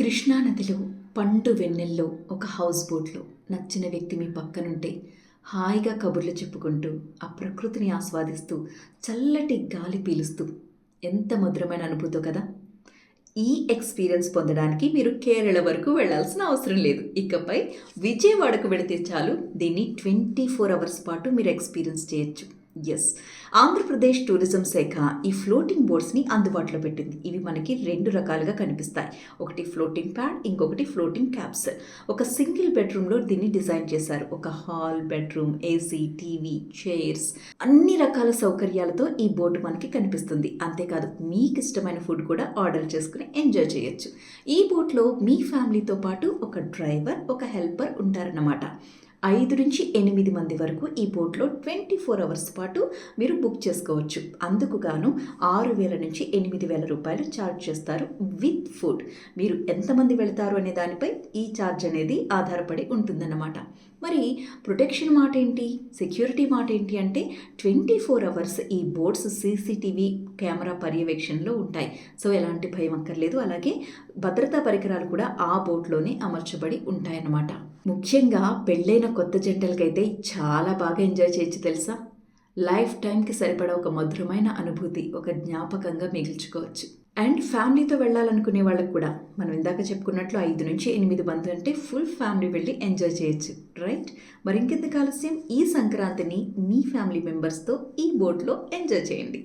కృష్ణానదిలో పండు వెన్నెల్లో ఒక హౌస్ బోట్లో నచ్చిన వ్యక్తి మీ పక్కనుంటే హాయిగా కబుర్లు చెప్పుకుంటూ ఆ ప్రకృతిని ఆస్వాదిస్తూ చల్లటి గాలి పీలుస్తూ ఎంత మధురమైన అనుభూతో కదా. ఈ ఎక్స్పీరియన్స్ పొందడానికి మీరు కేరళ వరకు వెళ్ళాల్సిన అవసరం లేదు. ఇకపై విజయవాడకు వెళితే చాలు దీన్ని 24 అవర్స్ పాటు మీరు ఎక్స్పీరియన్స్ చేయొచ్చు. ఎస్, ఆంధ్రప్రదేశ్ టూరిజం శాఖ ఈ ఫ్లోటింగ్ బోట్స్ని అందుబాటులో పెట్టింది. ఇవి మనకి రెండు రకాలుగా కనిపిస్తాయి. ఒకటి ఫ్లోటింగ్ ప్యాడ్, ఇంకొకటి ఫ్లోటింగ్ క్యాప్సల్. ఒక సింగిల్ బెడ్రూమ్లో దీన్ని డిజైన్ చేశారు. ఒక hall, bedroom, AC, TV, chairs, అన్ని రకాల సౌకర్యాలతో ఈ బోట్ మనకి కనిపిస్తుంది. అంతేకాదు, మీకు ఇష్టమైన ఫుడ్ కూడా ఆర్డర్ చేసుకుని ఎంజాయ్ చేయొచ్చు. ఈ బోట్లో మీ ఫ్యామిలీతో పాటు ఒక డ్రైవర్, ఒక హెల్పర్ ఉంటారన్నమాట. 5 నుంచి 8 మంది వరకు ఈ బోట్లో 24 అవర్స్ పాటు మీరు బుక్ చేసుకోవచ్చు. అందుకు గాను 6,000 నుంచి 8,000 రూపాయలు ఛార్జ్ చేస్తారు విత్ ఫుడ్. మీరు ఎంతమంది వెళతారు అనే దానిపై ఈ ఛార్జ్ అనేది ఆధారపడి ఉంటుందన్నమాట. మరి ప్రొటెక్షన్ మాట ఏంటి, సెక్యూరిటీ మాట ఏంటి అంటే 24 అవర్స్ ఈ బోట్స్ సీసీటీవీ కెమెరా పర్యవేక్షణలో ఉంటాయి. సో ఎలాంటి భయం అక్కర్లేదు. అలాగే భద్రతా పరికరాలు కూడా ఆ బోట్లోనే అమర్చబడి ఉంటాయన్నమాట. ముఖ్యంగా పెళ్ళైన కొత్త జంటలకైతే చాలా బాగా ఎంజాయ్ చేయొచ్చు తెలుసా. లైఫ్ టైంకి సరిపడా ఒక మధురమైన అనుభూతి, ఒక జ్ఞాపకంగా మిగిల్చుకోవచ్చు. అండ్ ఫ్యామిలీతో వెళ్ళాలనుకునే వాళ్ళకు కూడా మనం ఇందాక చెప్పుకున్నట్లు 5 నుంచి 8 మంది అంటే ఫుల్ ఫ్యామిలీ వెళ్ళి ఎంజాయ్ చేయొచ్చు, రైట్? మరి ఇంకెందుకు ఆలస్యం, ఈ సంక్రాంతిని మీ ఫ్యామిలీ మెంబర్స్తో ఈ బోట్లో ఎంజాయ్ చేయండి.